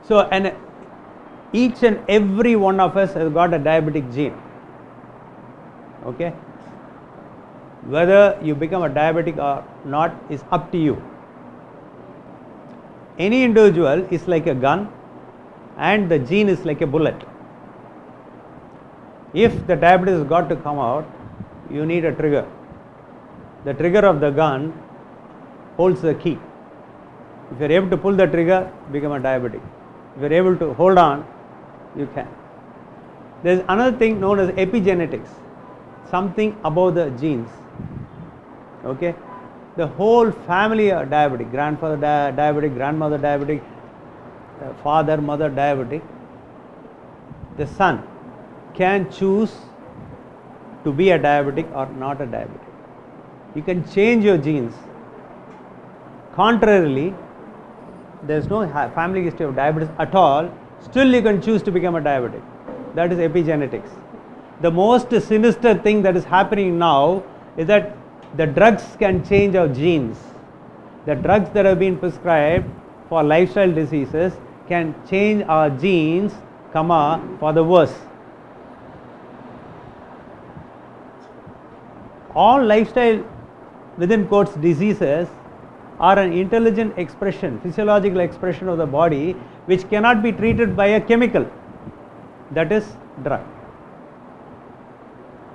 So, and each and every one of us has got a diabetic gene. Okay, whether you become a diabetic or not is up to you. Any individual is like a gun and the gene is like a bullet. If the diabetes has got to come out, you need a trigger. The trigger of the gun holds the key. If you are able to pull the trigger, become a diabetic. If you are able to hold on, you can. There is another thing known as epigenetics, something about the genes. Okay, the whole family are diabetic, grandfather diabetic, grandmother diabetic, father, mother diabetic. The son can choose to be a diabetic or not a diabetic. You can change your genes. Contrarily, there is no family history of diabetes at all, still you can choose to become a diabetic. That is epigenetics. The most sinister thing that is happening now is that the drugs can change our genes. The drugs that have been prescribed for lifestyle diseases can change our genes, for the worse. All lifestyle within quotes diseases are an intelligent expression, physiological expression of the body which cannot be treated by a chemical, that is drug.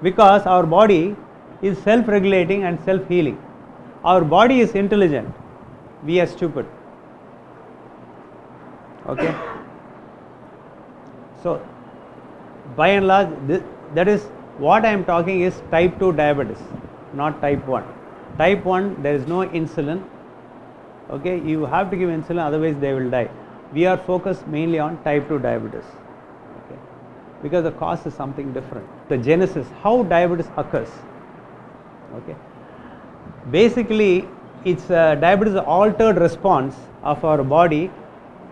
Because our body is self-regulating and self-healing. Our body is intelligent, we are stupid. Okay. So, by and large, that is what I am talking is type 2 diabetes, not type 1. Type 1, there is no insulin. Okay, you have to give insulin, otherwise they will die. We are focused mainly on type 2 diabetes. Okay, because the cause is something different. The genesis, how diabetes occurs. Okay, basically it's diabetes is altered response of our body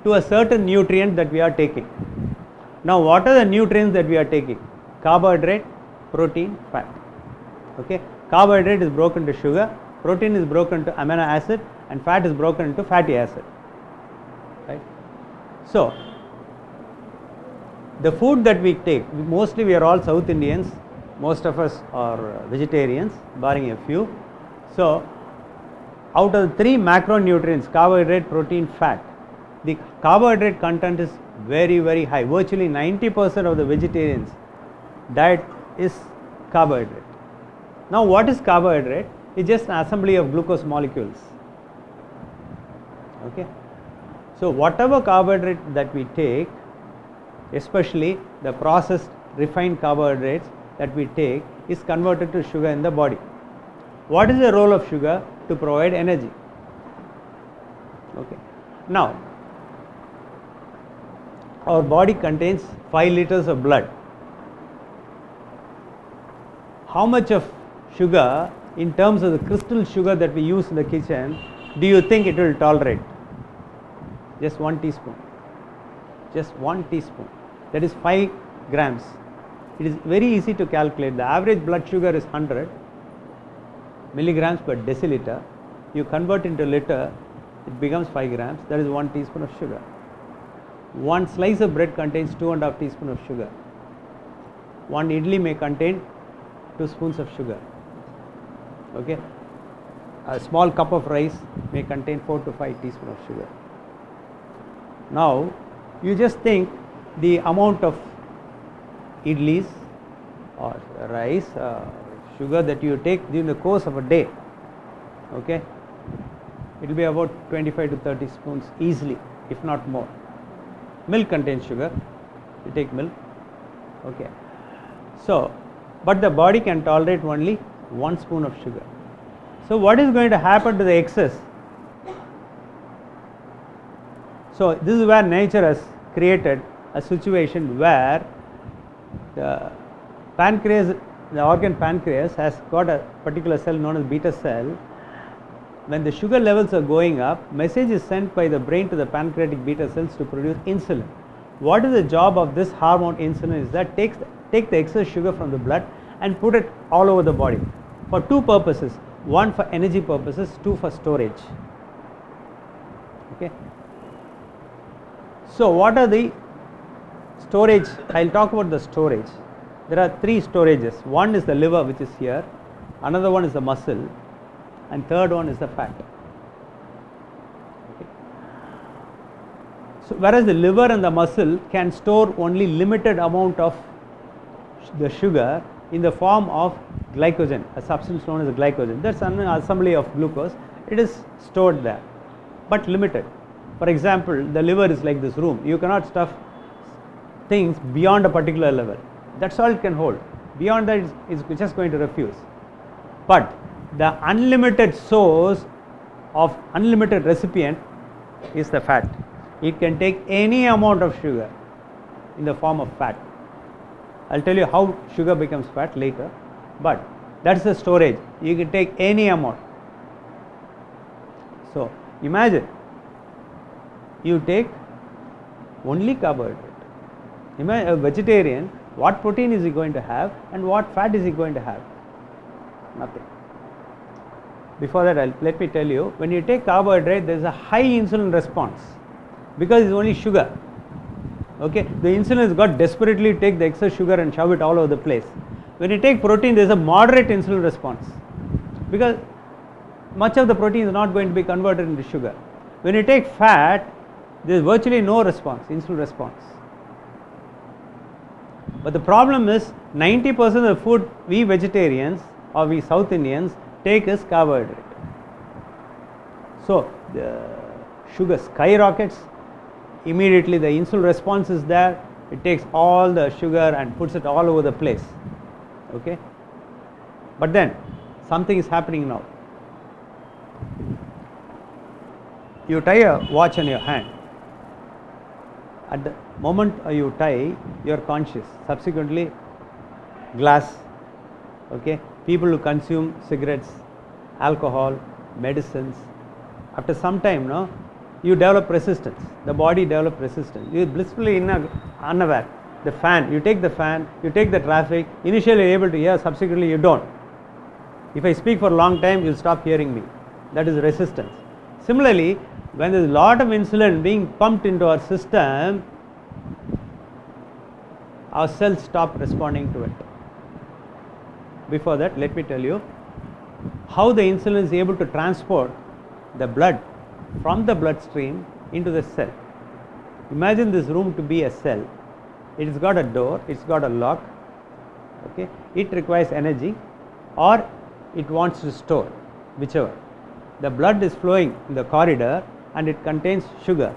to a certain nutrient that we are taking. Now, what are the nutrients that we are taking? Carbohydrate, protein, fat. Okay, carbohydrate is broken to sugar, protein is broken to amino acid, and fat is broken into fatty acid. Right. So, the food that we take, mostly we are all South Indians, most of us are vegetarians, barring a few. So, out of the 3 macronutrients, carbohydrate, protein, fat, the carbohydrate content is very, very high. Virtually 90% of the vegetarians' diet is carbohydrate. Now, what is carbohydrate? It's just an assembly of glucose molecules. Okay. So, whatever carbohydrate that we take, especially the processed refined carbohydrates that we take, is converted to sugar in the body. What is the role of sugar? To provide energy. Okay. Now, our body contains 5 liters of blood. How much of sugar, in terms of the crystal sugar that we use in the kitchen, do you think it will tolerate? Just 1 teaspoon. Just 1 teaspoon. That is 5 grams. It is very easy to calculate. The average blood sugar is 100 milligrams per deciliter. You convert into liter, it becomes 5 grams. That is 1 teaspoon of sugar. 1 slice of bread contains 2.5 teaspoons of sugar. 1 idli may contain 2 spoons of sugar. Okay. A small cup of rice may contain 4 to 5 teaspoons of sugar. Now, you just think the amount of idlis or rice, sugar that you take during the course of a day. Okay, it will be about 25 to 30 spoons easily, if not more. Milk contains sugar, you take milk. Okay, so but the body can tolerate only 1 spoon of sugar. So, what is going to happen to the excess? So, this is where nature has created a situation where the pancreas, the organ pancreas, has got a particular cell known as beta cell. When the sugar levels are going up, message is sent by the brain to the pancreatic beta cells to produce insulin. What is the job of this hormone insulin is that take the excess sugar from the blood and put it all over the body for 2 purposes. 1 for energy purposes, 2 for storage. Okay. So what are the storage? I'll talk about the storage. There are three storages. One is the liver, which is here, another one is the muscle, and third one is the fat. Okay. So whereas the liver and the muscle can store only limited amount of the sugar in the form of glycogen, a substance known as glycogen. That's an assembly of glucose. It is stored there, but limited. For example, the liver is like this room. You cannot stuff things beyond a particular level. That's all it can hold. Beyond that, it's just going to refuse. But the unlimited source of unlimited recipient is the fat. It can take any amount of sugar in the form of fat. I'll tell you how sugar becomes fat later, but that's the storage. You can take any amount. So imagine you take only carbohydrate. Imagine a vegetarian, what protein is he going to have and what fat is he going to have? Nothing. Before that, let me tell you, when you take carbohydrate, there is a high insulin response because it's only sugar. Okay, the insulin has got desperately take the excess sugar and shove it all over the place. When you take protein, there is a moderate insulin response because much of the protein is not going to be converted into sugar. When you take fat, there is virtually no response, insulin response. But the problem is 90% of the food we vegetarians or we South Indians take is carbohydrate. So the sugar skyrockets, immediately the insulin response is there, it takes all the sugar and puts it all over the place. Okay? But then something is happening now. You tie a watch on your hand. At the moment you tie, you are conscious. Subsequently, glass, okay, people who consume cigarettes, alcohol, medicines, after some time, no, you develop resistance. The body develops resistance. You are blissfully unaware. The fan, you take the fan, you take the traffic. Initially, you are able to hear. Subsequently, you don't. If I speak for a long time, you will stop hearing me. That is resistance. Similarly, when there is a lot of insulin being pumped into our system, our cells stop responding to it. Before that, let me tell you how the insulin is able to transport the blood from the bloodstream into the cell. Imagine this room to be a cell. It has got a door, it's got a lock. Okay, it requires energy or it wants to store, whichever. The blood is flowing in the corridor and it contains sugar.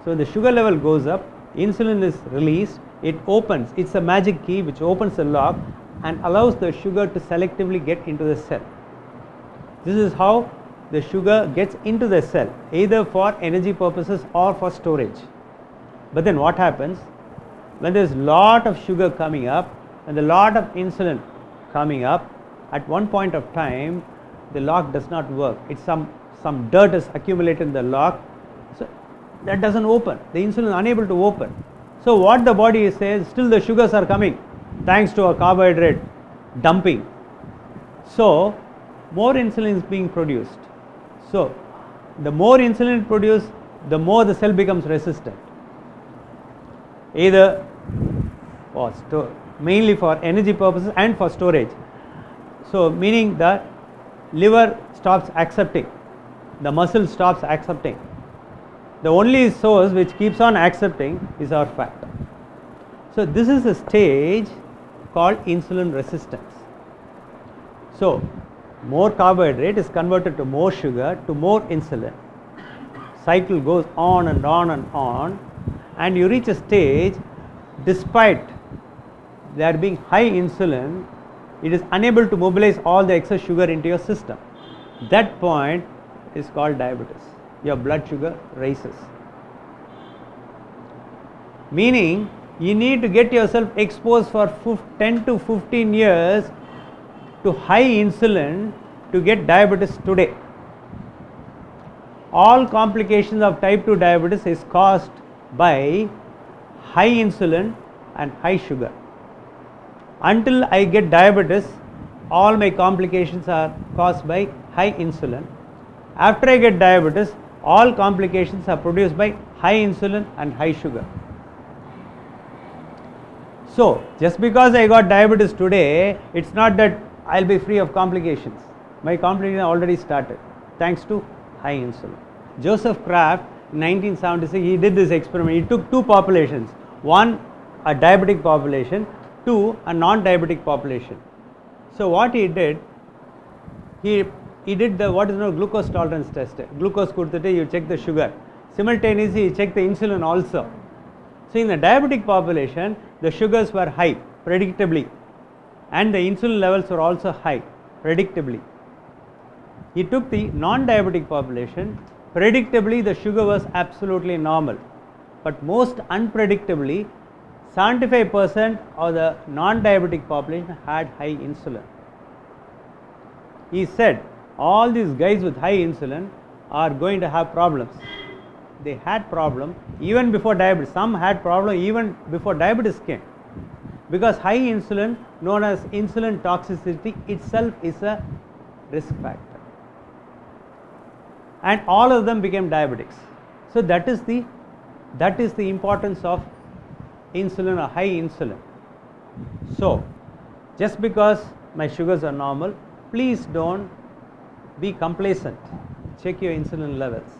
So the sugar level goes up, insulin is released, it opens, it's a magic key which opens the lock and allows the sugar to selectively get into the cell. This is how the sugar gets into the cell, either for energy purposes or for storage. But then what happens? When there is a lot of sugar coming up and a lot of insulin coming up, at one point of time, the lock does not work. It's some dirt is accumulated in the lock, so that doesn't open. The insulin is unable to open. So what the body says, still the sugars are coming thanks to a carbohydrate dumping. So more insulin is being produced. So the more insulin produced, the more the cell becomes resistant. Either for mainly for energy purposes and for storage. So meaning that liver stops accepting, the muscle stops accepting. The only source which keeps on accepting is our fat. So this is a stage called insulin resistance. So more carbohydrate is converted to more sugar to more insulin. Cycle goes on and on and on, and you reach a stage, despite there being high insulin, it is unable to mobilize all the excess sugar into your system. That point is called diabetes. Your blood sugar rises. Meaning, you need to get yourself exposed for 10 to 15 years to high insulin to get diabetes today. All complications of type 2 diabetes is caused by high insulin and high sugar. Until I get diabetes, all my complications are caused by high insulin. After I get diabetes, all complications are produced by high insulin and high sugar. So, just because I got diabetes today, it's not that I'll be free of complications. My complications already started thanks to high insulin. Joseph Kraft in 1976, he did this experiment. He took two populations, one a diabetic population, two a non-diabetic population. So what he did, he did the what is known glucose tolerance test. Glucose கொடுத்துட்டு you check the sugar. Simultaneously you check the insulin also. So in the diabetic population, the sugars were high predictably and the insulin levels were also high predictably. He took the non-diabetic population. Predictably the sugar was absolutely normal, but most unpredictably 75% of the non-diabetic population had high insulin. He said all these guys with high insulin are going to have problems. They had problem even before diabetes. Some had problem even before diabetes came, because high insulin, known as insulin toxicity itself, is a risk factor, and all of them became diabetics. So that is the importance of insulin or high insulin. So just because my sugars are normal, please don't be complacent. Check your insulin levels.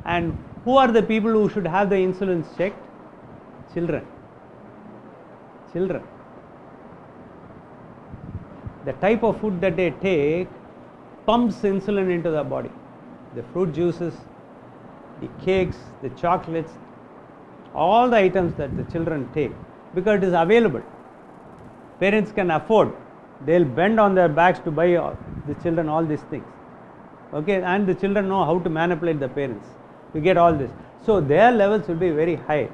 And who are the people who should have the insulin checked? Children. The type of food that they take pumps insulin into the body. The fruit juices, the cakes, the chocolates, all the items that the children take, because it is available. Parents can afford, they'll bend on their backs to buy the children all these things. Okay, and the children know how to manipulate the parents to get all this. So their levels will be very high.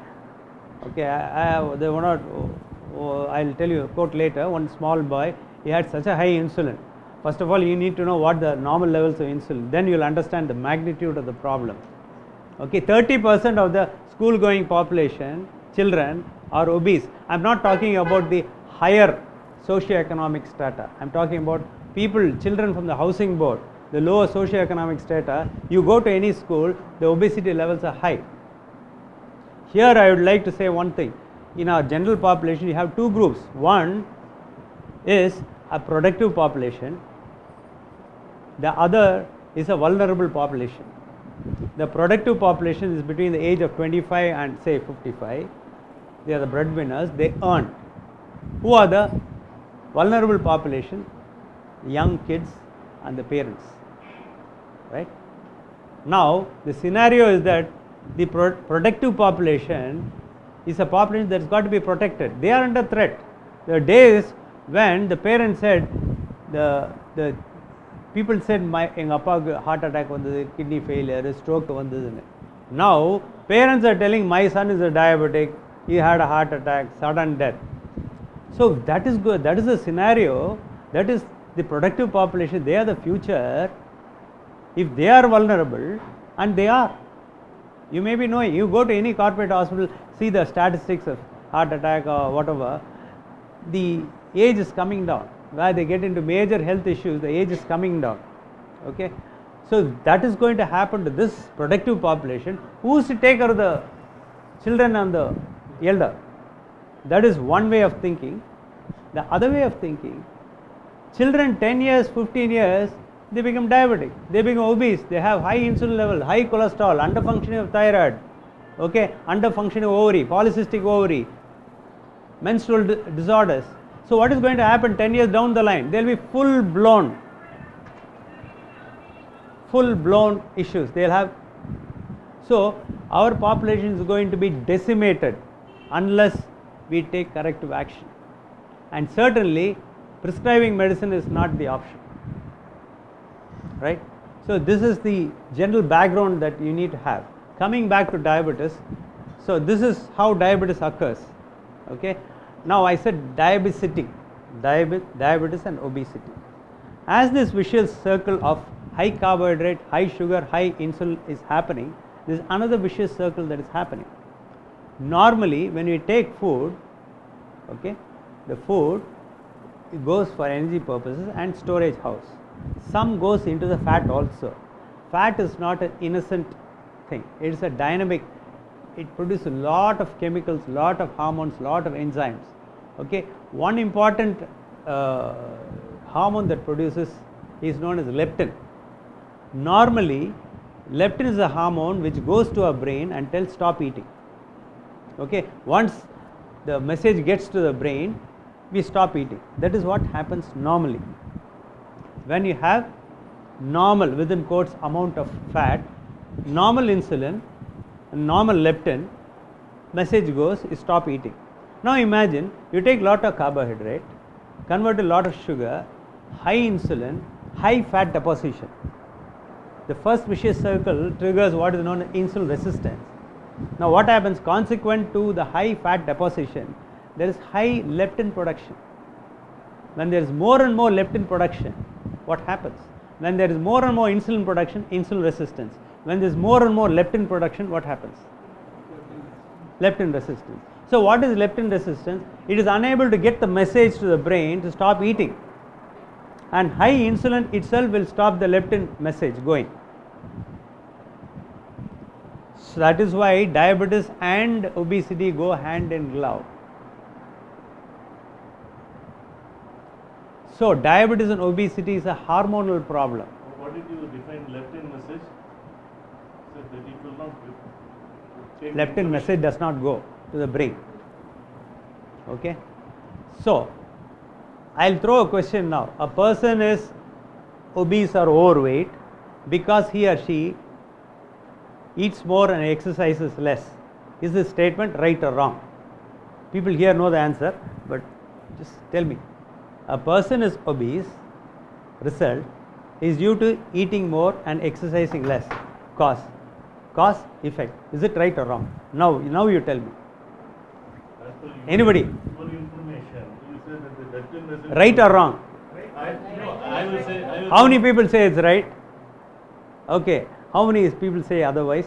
Okay, they were not, I'll tell you a quote later. One small boy, he had such a high insulin. First of all, you need to know what the normal levels of insulin, then you will understand the magnitude of the problem. Okay, 30% of the school going population, children, are obese. I am not talking about the higher socio-economic strata. I am talking about people, children from the housing board, the lower socio-economic strata. You go to any school, the obesity levels are high. Here I would like to say one thing. In our general population, you have two groups. One is a productive population, the other is a vulnerable population. The productive population is between the age of 25 and say 55. They are the breadwinners, they earn. Who are the vulnerable population? Young kids and the parents, right? Now the scenario is that the productive population is a population that has got to be protected. They are under threat. There are days when the parents said, the people said, enga appa heart attack vandhudu, kidney failure, stroke vandhudunu. Now parents are telling, my son is a diabetic, he had a heart attack, sudden death. So that is good. That is the scenario. That is the productive population. They are the future. If they are vulnerable, and they are, you may be knowing, you go to any corporate hospital, see the statistics of heart attack or whatever, the age is coming down. Where they get into major health issues, the age is coming down. Okay, so that is going to happen to this productive population. Who is to take care of the children and the elder? That is one way of thinking. The other way of thinking, children 10 years, 15 years, they become diabetic, they become obese, they have high insulin level, high cholesterol, underfunctioning of thyroid, okay, underfunctioning of ovary, polycystic ovary, menstrual disorders. So what is going to happen 10 years down the line? There will be full blown issues they will have. So our population is going to be decimated unless we take corrective action, and certainly prescribing medicine is not the option, right? So this is the general background that you need to have. Coming back to diabetes, so this is how diabetes occurs. Okay, now I said diabetes and obesity. As this vicious circle of high carbohydrate, high sugar, high insulin is happening, there is another vicious circle that is happening. Normally when we take food, okay, the food, it goes for energy purposes and storage house. Some goes into the fat also. Fat is not an innocent thing. It is a dynamic, it produces a lot of chemicals, lot of hormones, lot of enzymes. Okay, one important hormone that produces is known as leptin. Normally, leptin is a hormone which goes to our brain and tells stop eating. Okay, once the message gets to the brain, we stop eating. That is what happens normally. When you have normal, within quotes, amount of fat, normal insulin, normal leptin, message goes, stop eating. Now imagine you take lot of carbohydrate, convert a lot of sugar, high insulin, high fat deposition. The first vicious circle triggers what is known as insulin resistance. Now what happens consequent to the high fat deposition? There is high leptin production. When there is more and more leptin production, what happens? When there is more and more insulin production, insulin resistance. When there is more and more leptin production, what happens? Leptin resistance. So what is leptin resistance? It is unable to get the message to the brain to stop eating, and high insulin itself will stop the leptin message going. So that is why diabetes and obesity go hand in glove. So diabetes and obesity is a hormonal problem. What did you define leptin message? So that it will not take Leptin message does not go to the brain. Okay. So I'll throw a question now. A person is obese or overweight because he or she eats more and exercises less. Is this statement right or wrong? People here know the answer, but just tell me. A person is obese, result is due to eating more and exercising less. Cause, effect. Is it right or wrong? Now you tell me. Anybody? For information, you said that the leptin message. Right or wrong? I will say. How many people say it's right? Okay. How many people say otherwise?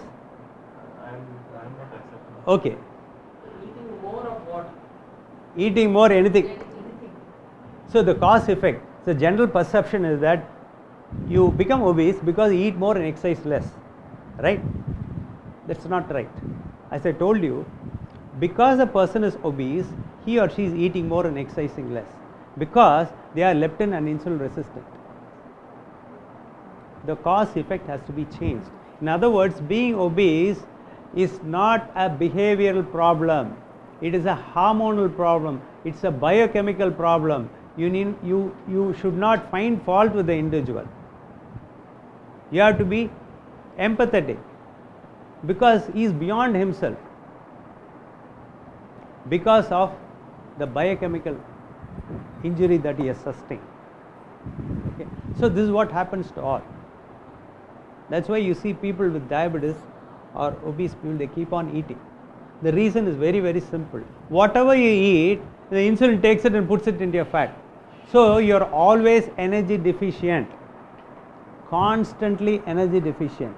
I'm not accepting. Okay. Eating more of what? Eating more anything. So the cause effect, the general perception is that you become obese because you eat more and exercise less, right? That's not right. As I told you, because a person is obese, he or she is eating more and exercising less because they are leptin and insulin resistant. The cause effect has to be changed. In other words, being obese is not a behavioral problem. It is a hormonal problem. It's a biochemical problem. You should not find fault with the individual. You have to be empathetic because he is beyond himself because of the biochemical injury that he has sustained. Okay. So this is what happens to all. That's why you see people with diabetes or obese people, they keep on eating. The reason is very, very simple. Whatever you eat, the insulin takes it and puts it into your fat. So you are always energy deficient, constantly energy deficient.